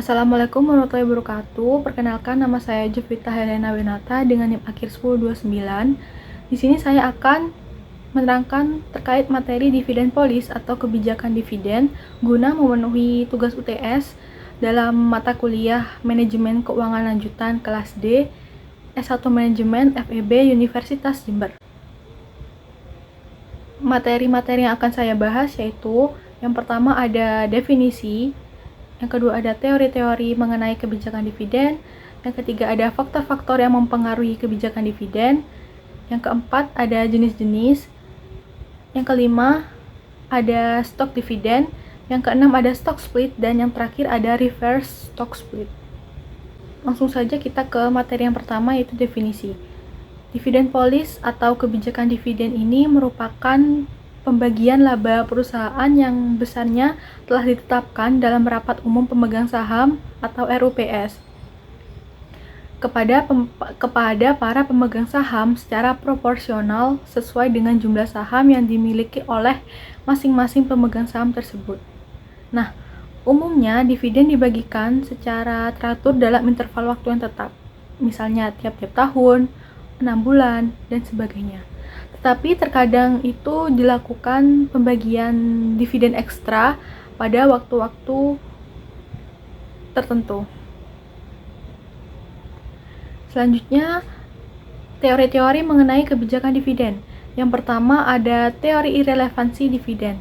Assalamualaikum warahmatullahi wabarakatuh. Perkenalkan, nama saya Jovita Helena Winata dengan NIM akhir 1029. Di sini saya akan menerangkan terkait materi dividen polis atau kebijakan dividen guna memenuhi tugas UTS dalam mata kuliah Manajemen Keuangan Lanjutan kelas D S1 Manajemen FEB Universitas Jember. Materi-materi yang akan saya bahas yaitu yang pertama ada definisi, yang kedua ada teori-teori mengenai kebijakan dividen, yang ketiga ada faktor-faktor yang mempengaruhi kebijakan dividen, yang keempat ada jenis-jenis, yang kelima ada stok dividen, yang keenam ada stock split, dan yang terakhir ada reverse stock split. Langsung saja kita ke materi yang pertama, yaitu definisi. Dividen polis atau kebijakan dividen ini merupakan pembagian laba perusahaan yang besarnya telah ditetapkan dalam rapat umum pemegang saham atau RUPS kepada para pemegang saham secara proporsional sesuai dengan jumlah saham yang dimiliki oleh masing-masing pemegang saham tersebut. Nah, umumnya dividen dibagikan secara teratur dalam interval waktu yang tetap, misalnya tiap-tiap tahun, 6 bulan, dan sebagainya. Tetapi terkadang itu dilakukan pembagian dividen ekstra pada waktu-waktu tertentu. Selanjutnya, teori-teori mengenai kebijakan dividen. Yang pertama ada teori irelevansi dividen.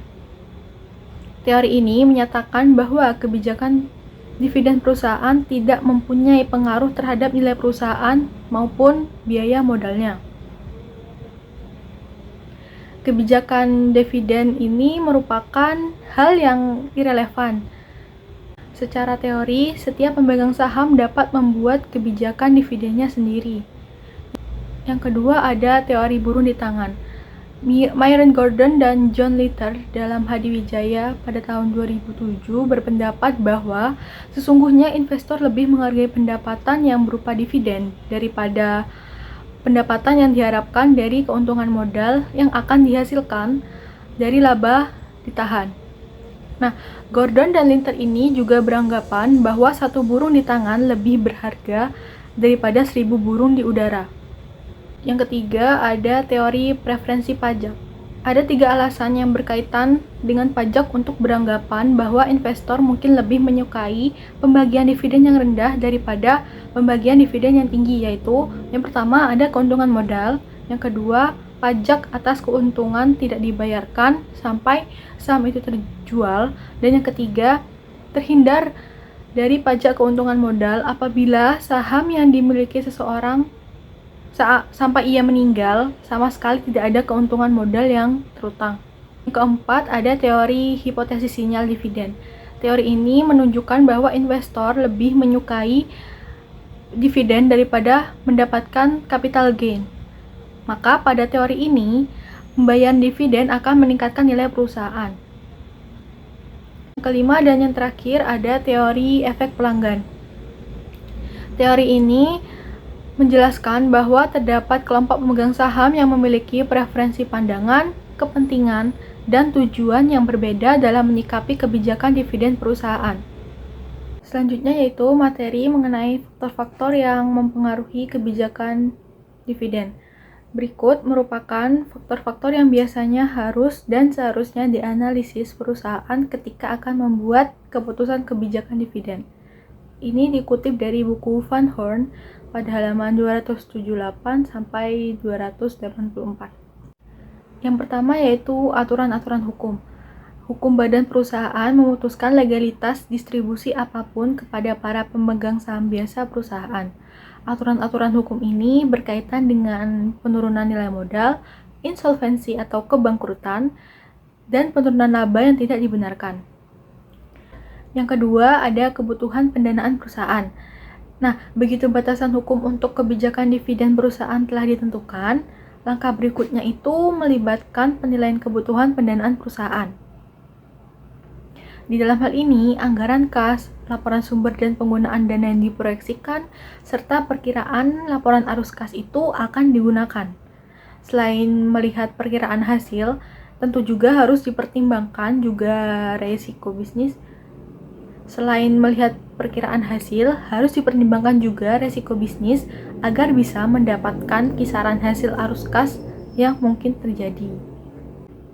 Teori ini menyatakan bahwa kebijakan dividen perusahaan tidak mempunyai pengaruh terhadap nilai perusahaan maupun biaya modalnya. Kebijakan dividen ini merupakan hal yang irelevan. Secara teori, setiap pemegang saham dapat membuat kebijakan dividennya sendiri. Yang kedua ada teori burung di tangan. Myron Gordon dan John Litter dalam Hadiwijaya pada tahun 2007 berpendapat bahwa sesungguhnya investor lebih menghargai pendapatan yang berupa dividen daripada pendapatan yang diharapkan dari keuntungan modal yang akan dihasilkan dari laba ditahan. Nah, Gordon dan Litter ini juga beranggapan bahwa satu burung di tangan lebih berharga daripada 1000 burung di udara. Yang ketiga ada teori preferensi pajak. Ada 3 alasan yang berkaitan dengan pajak untuk beranggapan bahwa investor mungkin lebih menyukai pembagian dividen yang rendah daripada pembagian dividen yang tinggi, yaitu yang pertama ada keuntungan modal, yang kedua pajak atas keuntungan tidak dibayarkan sampai saham itu terjual, dan yang ketiga terhindar dari pajak keuntungan modal apabila saham yang dimiliki seseorang sampai ia meninggal sama sekali tidak ada keuntungan modal yang terutang. Yang keempat ada teori hipotesis sinyal dividen. Teori ini menunjukkan bahwa investor lebih menyukai dividen daripada mendapatkan capital gain. Maka pada teori ini pembayaran dividen akan meningkatkan nilai perusahaan. Yang kelima dan yang terakhir ada teori efek pelanggan. Teori ini menjelaskan bahwa terdapat kelompok pemegang saham yang memiliki preferensi pandangan, kepentingan, dan tujuan yang berbeda dalam menyikapi kebijakan dividen perusahaan. Selanjutnya yaitu materi mengenai faktor-faktor yang mempengaruhi kebijakan dividen. Berikut merupakan faktor-faktor yang biasanya harus dan seharusnya dianalisis perusahaan ketika akan membuat keputusan kebijakan dividen. Ini dikutip dari buku Van Horn pada halaman 278 sampai 284. Yang pertama yaitu aturan-aturan hukum. Hukum badan perusahaan memutuskan legalitas distribusi apapun kepada para pemegang saham biasa perusahaan. Aturan-aturan hukum ini berkaitan dengan penurunan nilai modal, insolvensi atau kebangkrutan, dan penurunan laba yang tidak dibenarkan. Yang kedua ada kebutuhan pendanaan perusahaan. Nah, begitu batasan hukum untuk kebijakan dividen perusahaan telah ditentukan, langkah berikutnya itu melibatkan penilaian kebutuhan pendanaan perusahaan. Di dalam hal ini, anggaran kas, laporan sumber dan penggunaan dana yang diproyeksikan, serta perkiraan laporan arus kas itu akan digunakan. Selain melihat perkiraan hasil, tentu juga harus dipertimbangkan juga resiko bisnis Selain melihat perkiraan hasil, harus dipertimbangkan juga resiko bisnis agar bisa mendapatkan kisaran hasil arus kas yang mungkin terjadi.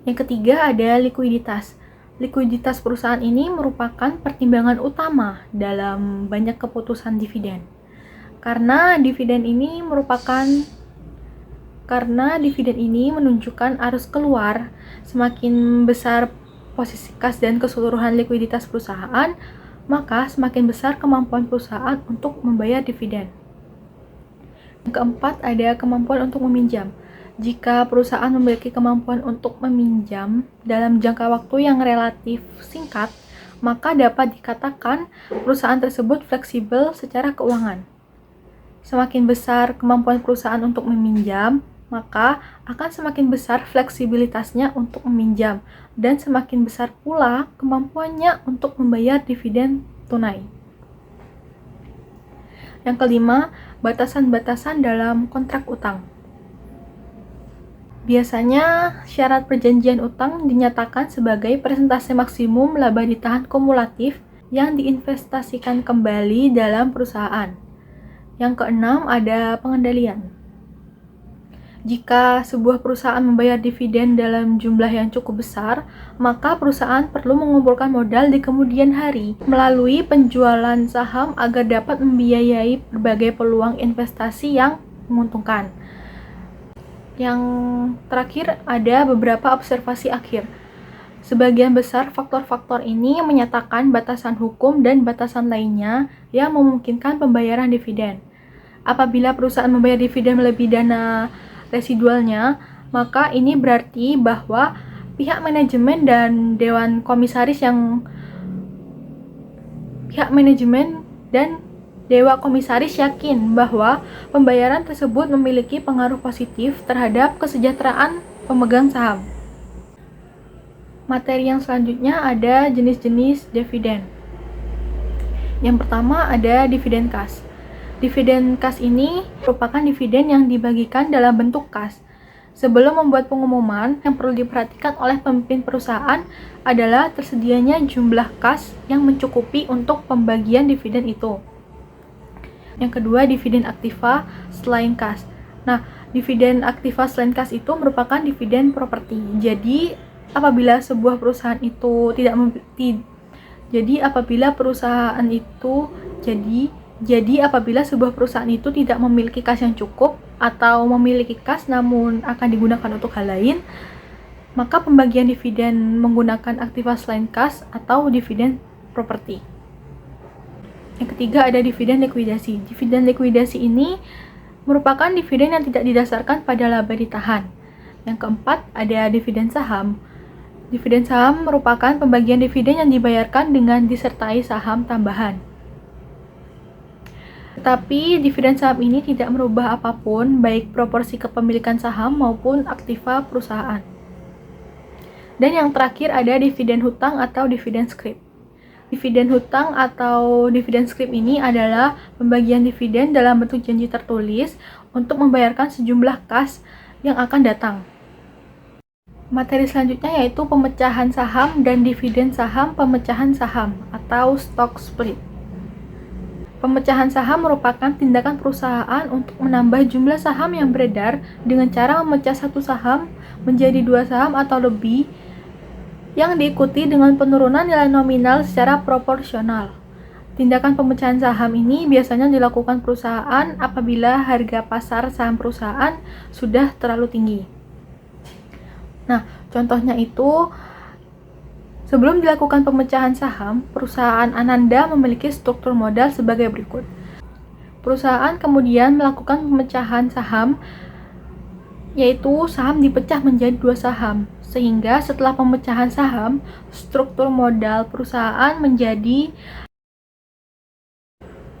Yang ketiga ada likuiditas. Likuiditas perusahaan ini merupakan pertimbangan utama dalam banyak keputusan dividen. Karena dividen ini menunjukkan arus keluar, semakin besar posisi kas dan keseluruhan likuiditas perusahaan, maka semakin besar kemampuan perusahaan untuk membayar dividen. Yang keempat ada kemampuan untuk meminjam. Jika perusahaan memiliki kemampuan untuk meminjam dalam jangka waktu yang relatif singkat, maka dapat dikatakan perusahaan tersebut fleksibel secara keuangan. Semakin besar kemampuan perusahaan untuk meminjam, maka akan semakin besar fleksibilitasnya untuk meminjam, dan semakin besar pula kemampuannya untuk membayar dividen tunai. Yang kelima, batasan-batasan dalam kontrak utang. Biasanya, syarat perjanjian utang dinyatakan sebagai persentase maksimum laba ditahan kumulatif yang diinvestasikan kembali dalam perusahaan. Yang keenam ada pengendalian. Jika sebuah perusahaan membayar dividen dalam jumlah yang cukup besar, maka perusahaan perlu mengumpulkan modal di kemudian hari melalui penjualan saham agar dapat membiayai berbagai peluang investasi yang menguntungkan. Yang terakhir ada beberapa observasi akhir. Sebagian besar faktor-faktor ini menyatakan batasan hukum dan batasan lainnya yang memungkinkan pembayaran dividen. Apabila perusahaan membayar dividen melebihi dana residualnya, maka ini berarti bahwa pihak manajemen dan dewan komisaris Dewa Komisaris yakin bahwa pembayaran tersebut memiliki pengaruh positif terhadap kesejahteraan pemegang saham. Materi yang selanjutnya ada jenis-jenis dividen. Yang pertama ada dividen kas. Dividen kas ini merupakan dividen yang dibagikan dalam bentuk kas. Sebelum membuat pengumuman, yang perlu diperhatikan oleh pemimpin perusahaan adalah tersedianya jumlah kas yang mencukupi untuk pembagian dividen itu. Yang kedua, dividen aktiva selain kas. Nah, dividen aktiva selain kas itu merupakan dividen properti. Jadi, apabila sebuah perusahaan itu tidak memiliki kas yang cukup atau memiliki kas namun akan digunakan untuk hal lain, maka pembagian dividen menggunakan aktiva selain kas atau dividen properti. Yang ketiga ada dividen likuidasi. Dividen likuidasi ini merupakan dividen yang tidak didasarkan pada laba ditahan. Yang keempat ada dividen saham. Dividen saham merupakan pembagian dividen yang dibayarkan dengan disertai saham tambahan. Tetapi dividen saham ini tidak merubah apapun, baik proporsi kepemilikan saham maupun aktiva perusahaan. Dan yang terakhir ada dividen hutang atau dividen scrip. Dividen hutang atau dividen scrip ini adalah pembagian dividen dalam bentuk janji tertulis untuk membayarkan sejumlah kas yang akan datang. Materi selanjutnya yaitu pemecahan saham dan dividen saham pemecahan saham atau stock split. Pemecahan saham merupakan tindakan perusahaan untuk menambah jumlah saham yang beredar dengan cara memecah satu saham menjadi dua saham atau lebih yang diikuti dengan penurunan nilai nominal secara proporsional. Tindakan pemecahan saham ini biasanya dilakukan perusahaan apabila harga pasar saham perusahaan sudah terlalu tinggi. Nah, contohnya itu, sebelum dilakukan pemecahan saham, perusahaan Ananda memiliki struktur modal sebagai berikut. Perusahaan kemudian melakukan pemecahan saham, yaitu saham dipecah menjadi dua saham. Sehingga setelah pemecahan saham, struktur modal perusahaan menjadi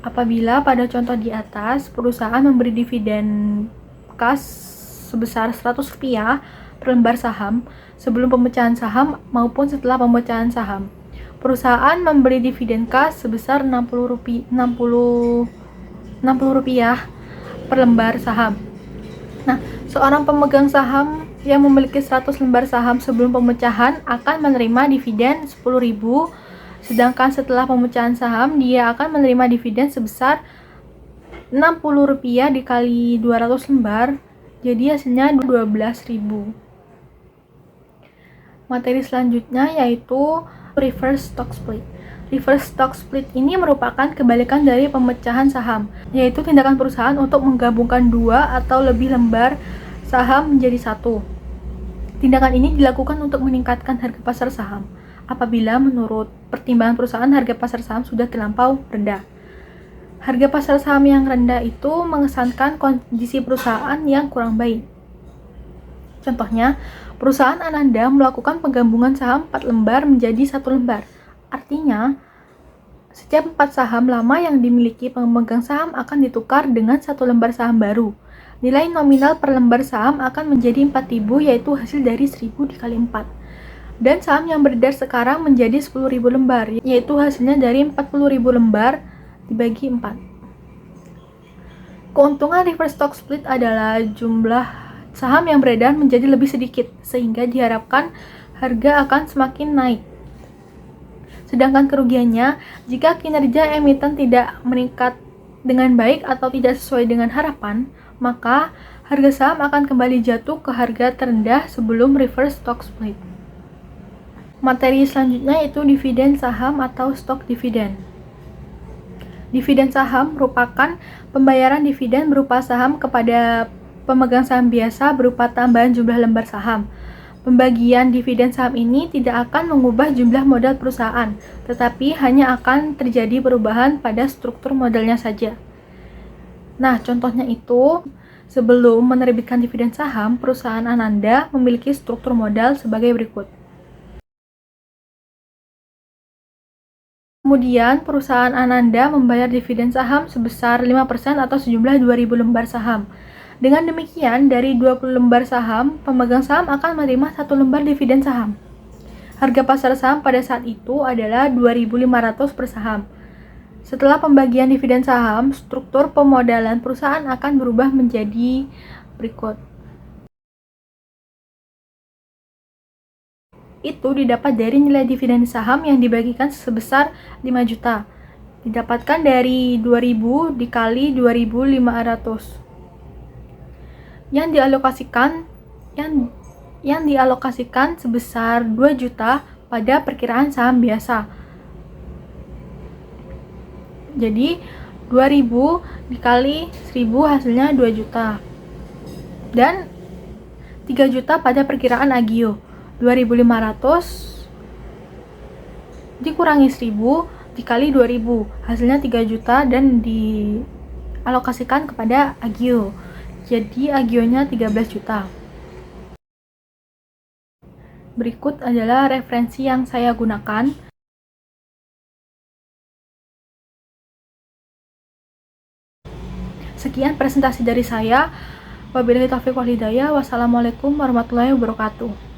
apabila pada contoh di atas, perusahaan memberi dividen kas sebesar Rp100 per lembar saham sebelum pemecahan saham maupun setelah pemecahan saham. Perusahaan memberi dividen kas sebesar Rp60 per lembar saham. Nah, seorang pemegang saham yang memiliki 100 lembar saham sebelum pemecahan akan menerima dividen Rp10.000 Sedangkan setelah pemecahan saham, dia akan menerima dividen sebesar Rp60 dikali 200 lembar, jadi hasilnya 12.000. Materi selanjutnya yaitu reverse stock split. Reverse stock split ini merupakan kebalikan dari pemecahan saham, yaitu tindakan perusahaan untuk menggabungkan dua atau lebih lembar saham menjadi satu. Tindakan ini dilakukan untuk meningkatkan harga pasar saham apabila menurut pertimbangan perusahaan harga pasar saham sudah terlampau rendah. Harga pasar saham yang rendah itu mengesankan kondisi perusahaan yang kurang baik. Contohnya, perusahaan Ananda melakukan penggabungan saham 4 lembar menjadi 1 lembar. Artinya, setiap 4 saham lama yang dimiliki pemegang saham akan ditukar dengan 1 lembar saham baru. Nilai nominal per lembar saham akan menjadi 4.000, yaitu hasil dari 1.000 dikali 4. Dan saham yang beredar sekarang menjadi 10.000 lembar, yaitu hasilnya dari 40.000 lembar dibagi 4. Keuntungan reverse stock split adalah jumlah saham yang beredar menjadi lebih sedikit, sehingga diharapkan harga akan semakin naik. Sedangkan kerugiannya, jika kinerja emiten tidak meningkat dengan baik atau tidak sesuai dengan harapan, maka harga saham akan kembali jatuh ke harga terendah sebelum reverse stock split. Materi selanjutnya yaitu dividen saham atau stock dividen. Dividen saham merupakan pembayaran dividen berupa saham kepada pemegang saham biasa berupa tambahan jumlah lembar saham. Pembagian dividen saham ini tidak akan mengubah jumlah modal perusahaan, tetapi hanya akan terjadi perubahan pada struktur modalnya saja. Nah, contohnya itu, sebelum menerbitkan dividen saham, perusahaan Ananda memiliki struktur modal sebagai berikut. Kemudian, perusahaan Ananda membayar dividen saham sebesar 5% atau sejumlah 2.000 lembar saham. Dengan demikian, dari 20 lembar saham, pemegang saham akan menerima 1 lembar dividen saham. Harga pasar saham pada saat itu adalah 2.500 per saham. Setelah pembagian dividen saham, struktur pemodalan perusahaan akan berubah menjadi berikut. Itu didapat dari nilai dividen saham yang dibagikan sebesar 5 juta. Didapatkan dari 2.000 dikali 2.500. Yang dialokasikan sebesar 2 juta pada perkiraan saham biasa. Jadi 2000 dikali 1000 hasilnya 2 juta. Dan 3 juta pada perkiraan Agio. 2.500 dikurangi 1000 dikali 2000 hasilnya 3 juta dan dialokasikan kepada Agio. Jadi agionya 13 juta. Berikut adalah referensi yang saya gunakan. Sekian presentasi dari saya. Wabillahi taufiq wal hidayah. Wassalamualaikum warahmatullahi wabarakatuh.